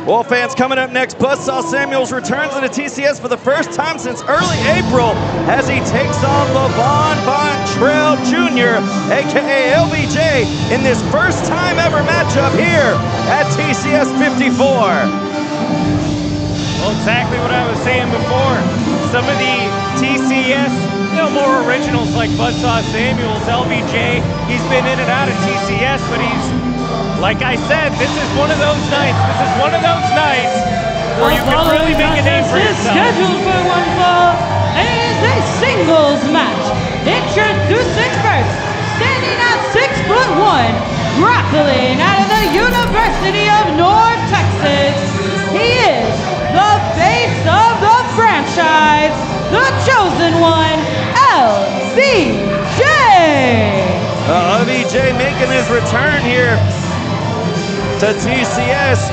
Well, fans, coming up next, Buzzsaw Samuels returns into TCS for the first time since early April as he takes on Levon Von Trail Jr., aka LVJ, in this first time ever matchup here at TCS 54. Well, exactly what I was saying before. Some of the TCS, more originals like Buzzsaw Samuels, LVJ, he's been in and out of TCS, but he's, like I said, this is one of those nights. This is one of those nights where you can really make a name for yourself. Scheduled for one fall is a singles match. Introducing first, standing at 6'1", grappling out of the University of North Texas. He is the face of the franchise, the chosen one, LVJ. LVJ making his return here to TCS.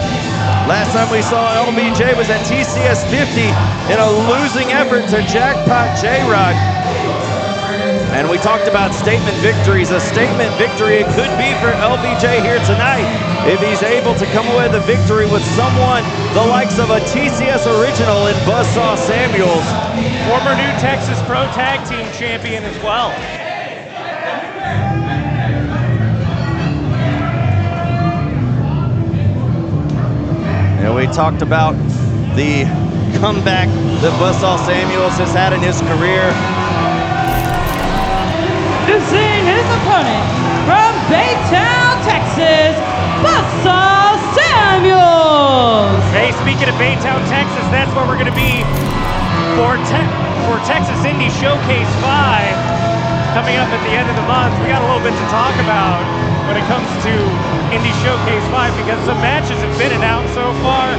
Last time we saw LVJ was at TCS 50 in a losing effort to Jackpot J-Rock. And we talked about statement victories. A statement victory it could be for LVJ here tonight if he's able to come away with a victory with someone the likes of a TCS original in Buzzsaw Samuels. Former New Texas Pro Tag Team champion as well. And we talked about the comeback that Buzzsaw Samuels has had in his career. Introducing his opponent from Baytown, Texas, Buzzsaw Samuels. Hey, speaking of Baytown, Texas, that's where we're going to be for Texas Indie Showcase 5 coming up at the end of the month. We got a little bit to talk about when it comes to Indie Showcase 5 because some matches have been announced so far,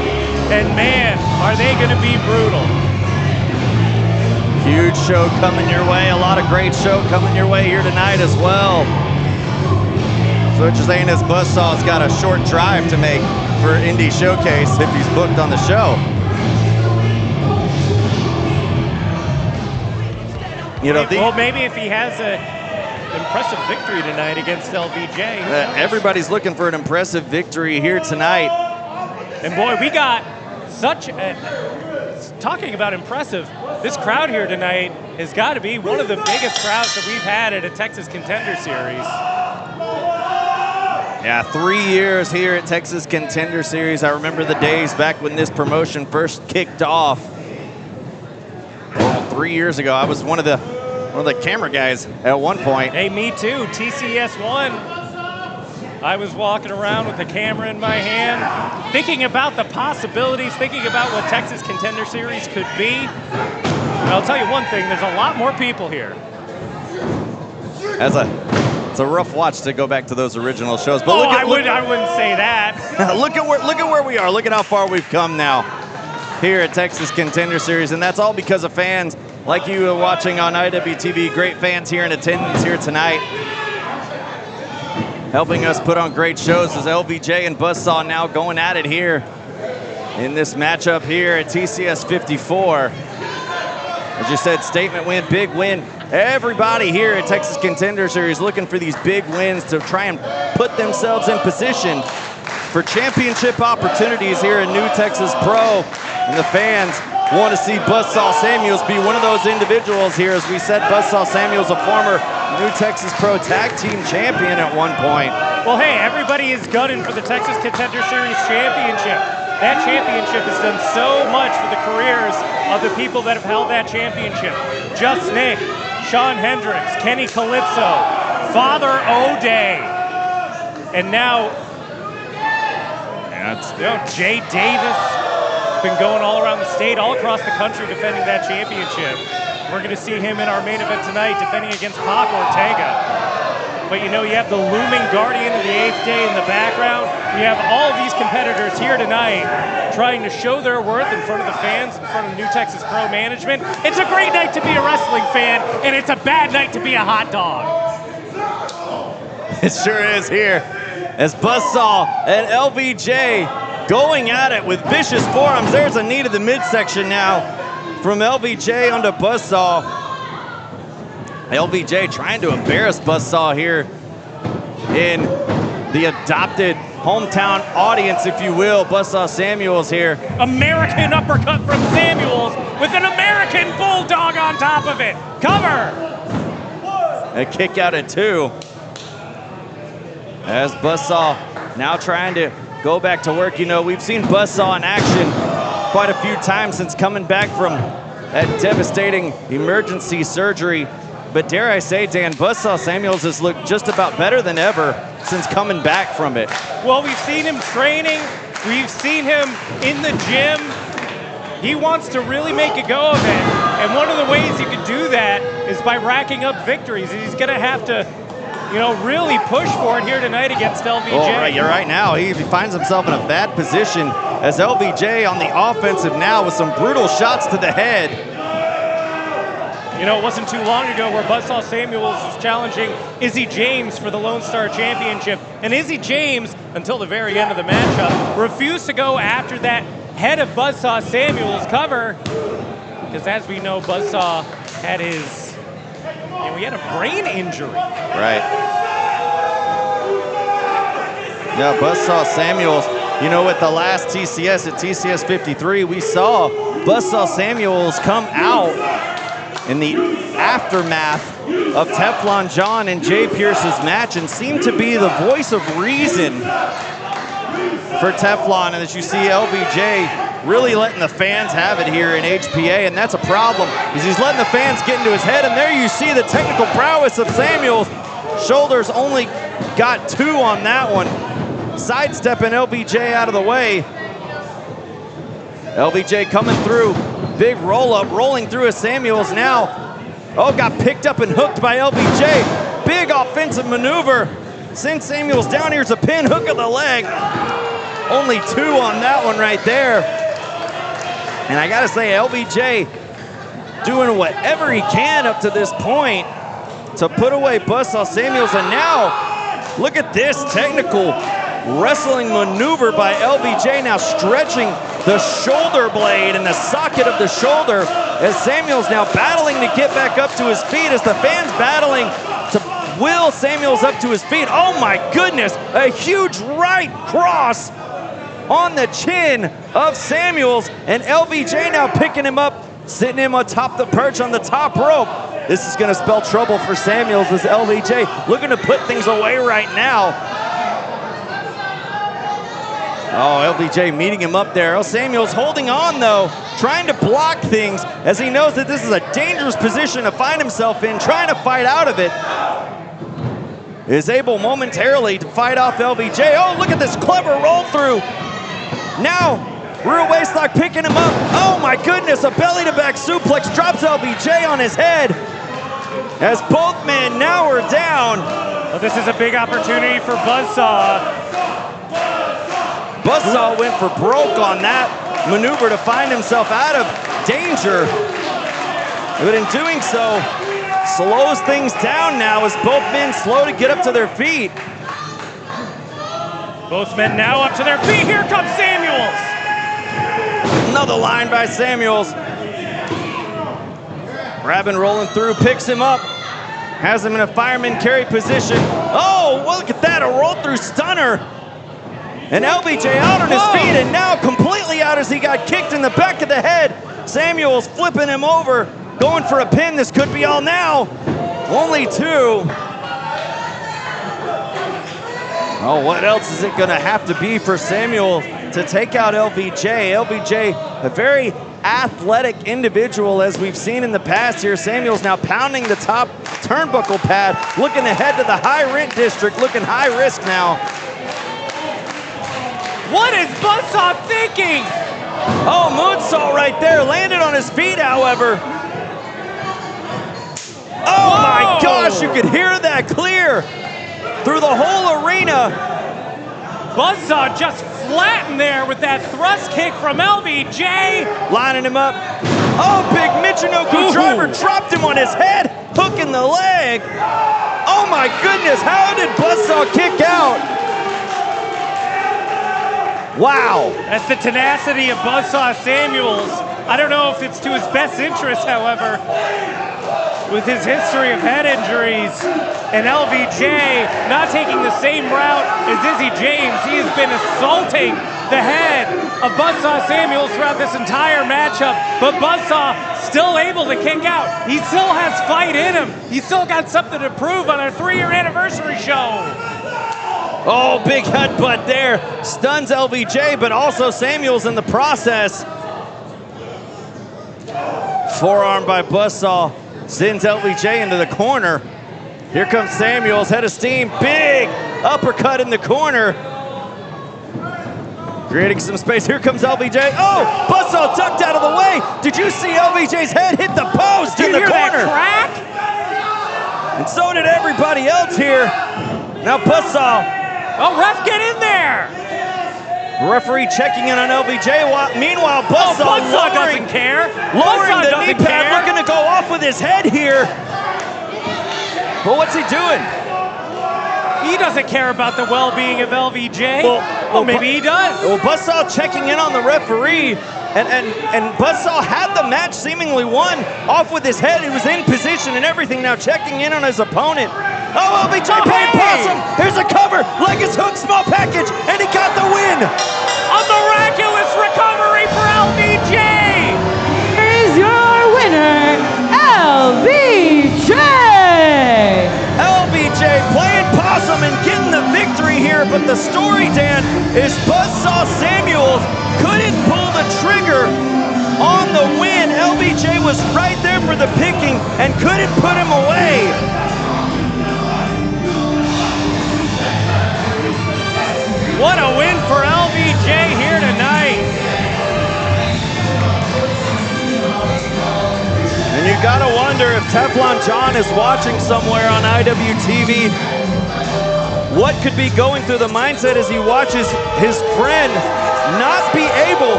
and man, are they going to be brutal. Huge show coming your way. A lot of great show coming your way here tonight as well. So what you're saying is Buzzsaw's got a short drive to make for Indie Showcase if he's booked on the show. You know, well, maybe if he has an impressive victory tonight against LVJ. Everybody's looking for an impressive victory here tonight. And boy, we got such a... Talking about impressive, this crowd here tonight has got to be one of the biggest crowds that we've had at a Texas Contender Series. Yeah, 3 years here at Texas Contender Series. I remember the days back when this promotion first kicked off. Well, 3 years ago, I was one of the camera guys at one point. Hey, me too. TCS 1. I was walking around with the camera in my hand, thinking about the possibilities, thinking about what Texas Contender Series could be. And I'll tell you one thing, there's a lot more people here. It's a rough watch to go back to those original shows. But I wouldn't say that. look at where we are. Look at how far we've come now here at Texas Contender Series. And that's all because of fans like you watching on IWTV. Great fans here in attendance here tonight. Helping us put on great shows is LVJ and Buzzsaw now going at it here in this matchup here at TCS 54. As you said, statement win, big win. Everybody here at Texas Contender Series looking for these big wins to try and put themselves in position for championship opportunities here in New Texas Pro. And the fans want to see Buzzsaw Samuels be one of those individuals here. As we said, Buzzsaw Samuels, a former New Texas Pro Tag Team champion at one point. Well, hey, everybody is gunning for the Texas Contender Series championship. That championship has done so much for the careers of the people that have held that championship. Just Nick, Sean Hendricks, Kenny Calypso, Father O'Day, and now Jay Davis. Been going all around the state, all across the country defending that championship. We're going to see him in our main event tonight defending against Pac Ortega. But you know, you have the looming Guardian of the 8th Day in the background. We have all of these competitors here tonight trying to show their worth in front of the fans, in front of New Texas Pro management. It's a great night to be a wrestling fan, and it's a bad night to be a hot dog. It sure is here. As Buzzsaw and LVJ going at it with vicious forearms. There's a knee to the midsection now from LVJ onto Buzzsaw. LVJ trying to embarrass Buzzsaw here in the adopted hometown audience, if you will. Buzzsaw Samuels here. American uppercut from Samuels with an American bulldog on top of it. Cover. A kick out at 2. As Buzzsaw now trying to go back to work. You know, we've seen Buzzsaw in action quite a few times since coming back from that devastating emergency surgery. But dare I say, Dan, Buzzsaw Samuels has looked just about better than ever since coming back from it. Well, we've seen him training. We've seen him in the gym. He wants to really make a go of it. And one of the ways you can do that is by racking up victories. And he's going to have to, you know, really push for it here tonight against LVJ. Oh, right, you're right now. He finds himself in a bad position as LVJ on the offensive now with some brutal shots to the head. You know, it wasn't too long ago where Buzzsaw Samuels was challenging Izzy James for the Lone Star Championship. And Izzy James, until the very end of the matchup, refused to go after that head of Buzzsaw Samuels cover. Because as we know, Buzzsaw had his, you know, he had a brain injury. Right. Yeah, Buzzsaw Samuels, you know, with the last TCS at TCS 53, we saw Buzzsaw Samuels come out in the aftermath of Teflon John and Jay Pierce's match and seemed to be the voice of reason for Teflon. And as you see, LVJ really letting the fans have it here in HPA, and that's a problem because he's letting the fans get into his head. And there you see the technical prowess of Samuels. Shoulders only got 2 on that one. Sidestepping LVJ out of the way. LVJ coming through. Big roll-up, rolling through as Samuels now. Oh, got picked up and hooked by LVJ. Big offensive maneuver. Sends Samuels down. Here's a pin, hook of the leg. Only 2 on that one right there. And I gotta say, LVJ doing whatever he can up to this point to put away Buzzsaw Samuels. And now, look at this technical wrestling maneuver by LVJ, now stretching the shoulder blade and the socket of the shoulder as Samuels now battling to get back up to his feet as the fans battling to will Samuels up to his feet. Oh my goodness, a huge right cross on the chin of Samuels, and LVJ now picking him up, sitting him on top the perch on the top rope. This is gonna spell trouble for Samuels as LVJ looking to put things away right now. Oh, LVJ meeting him up there. Oh, Samuels holding on though, trying to block things as he knows that this is a dangerous position to find himself in, trying to fight out of it. Is able momentarily to fight off LVJ. Oh, look at this clever roll through. Now, rear waistlock picking him up. Oh my goodness, a belly to back suplex drops LVJ on his head as both men now are down. Well, this is a big opportunity for Buzzsaw. Buzzsaw went for broke on that maneuver to find himself out of danger. But in doing so, slows things down now as both men slow to get up to their feet. Both men now up to their feet. Here comes Samuels. Another line by Samuels. Grabbing, rolling through, picks him up. Has him in a fireman carry position. Oh, well, look at that, a roll through stunner. And LVJ out on his feet and now completely out as he got kicked in the back of the head. Samuels flipping him over, going for a pin. This could be all now. Only 2. Oh, what else is it gonna have to be for Samuel to take out LVJ? LVJ, a very athletic individual as we've seen in the past here. Samuels now pounding the top turnbuckle pad, looking ahead to the high rent district, looking high risk now. What is Buzzsaw thinking? Oh, moonsault right there. Landed on his feet, however. Oh my gosh, you could hear that clear through the whole arena. Buzzsaw just flattened there with that thrust kick from LVJ. Lining him up. Oh, big Michinoku driver dropped him on his head, hooking the leg. Oh my goodness, how did Buzzsaw kick out? Wow. That's the tenacity of Buzzsaw Samuels. I don't know if it's to his best interest, however. with his history of head injuries, and LVJ not taking the same route as Izzy James. He has been assaulting the head of Buzzsaw Samuels throughout this entire matchup, but Buzzsaw still able to kick out. He still has fight in him. He's still got something to prove on our 3-year anniversary show. Oh, big headbutt there. Stuns LVJ, but also Samuels in the process. Forearm by Buzzsaw sends LVJ into the corner. Here comes Samuels, head of steam. Big uppercut in the corner. Creating some space. Here comes LVJ. Oh, Buzzsaw ducked out of the way. Did you see LVJ's head hit the post in the corner? That crack? And so did everybody else here. Now Buzzsaw. Oh, ref, get in there! Referee checking in on LVJ. Meanwhile, Buzzsaw doesn't care. Lowering Buzzsaw the knee pad, looking to go off with his head here. But what's he doing? He doesn't care about the well-being of LVJ. Well, maybe he does. Well, Buzzsaw checking in on the referee, and Buzzsaw had the match seemingly won off with his head. He was in position and everything, now checking in on his opponent. Oh, LVJ playing possum. Here's a cover, Legacy hook, small package, and he got the win. A miraculous recovery for LVJ. Here's your winner, LVJ. LVJ playing possum and getting the victory here, but the story, Dan, is Buzzsaw Samuels couldn't pull the trigger on the win. LVJ was right there for the picking and couldn't put him away. What a win for LVJ here tonight. And you gotta wonder if Teflon John is watching somewhere on IWTV. What could be going through the mindset as he watches his friend not be able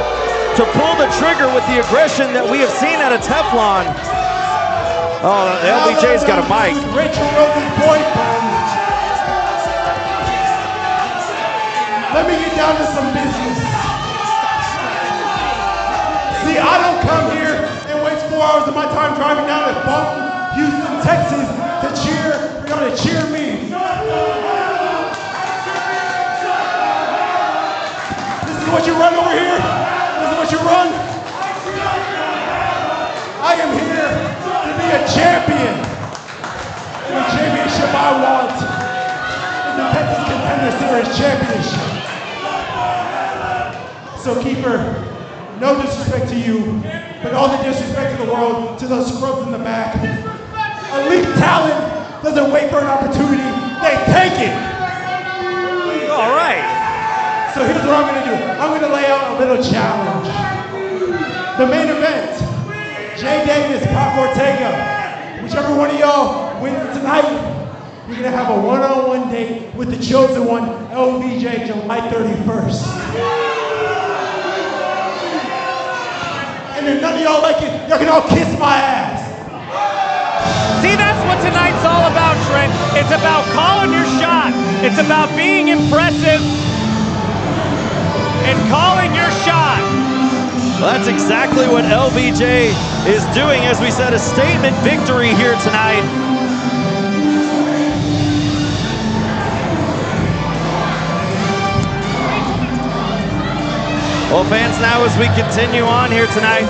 to pull the trigger with the aggression that we have seen out of Teflon. Oh, LVJ's got a mic. Rachel Rose's boyfriend. Let me get down to some business. See, I don't come here and waste 4 hours of my time driving down to Boston, Houston, Texas to cheer. You're gonna cheer me. This is what you run over here? This is what you run? I am here to be a champion. And the championship I want is the Texas Contenders Series Championship. So Keeper, no disrespect to you, but all the disrespect in the world to those scrubs in the back. Elite talent doesn't wait for an opportunity, they take it. All right. So here's what I'm gonna do. I'm gonna lay out a little challenge. The main event, Jay Davis, Pac Ortega. Whichever one of y'all wins tonight, you're gonna have a one-on-one date with the chosen one, LVJ, July 31st. And if none of y'all like it, y'all can all kiss my ass. See, that's what tonight's all about, Trent. It's about calling your shot. It's about being impressive and calling your shot. Well, that's exactly what LVJ is doing, as we said, a statement victory here tonight. Well, fans, now as we continue on here tonight,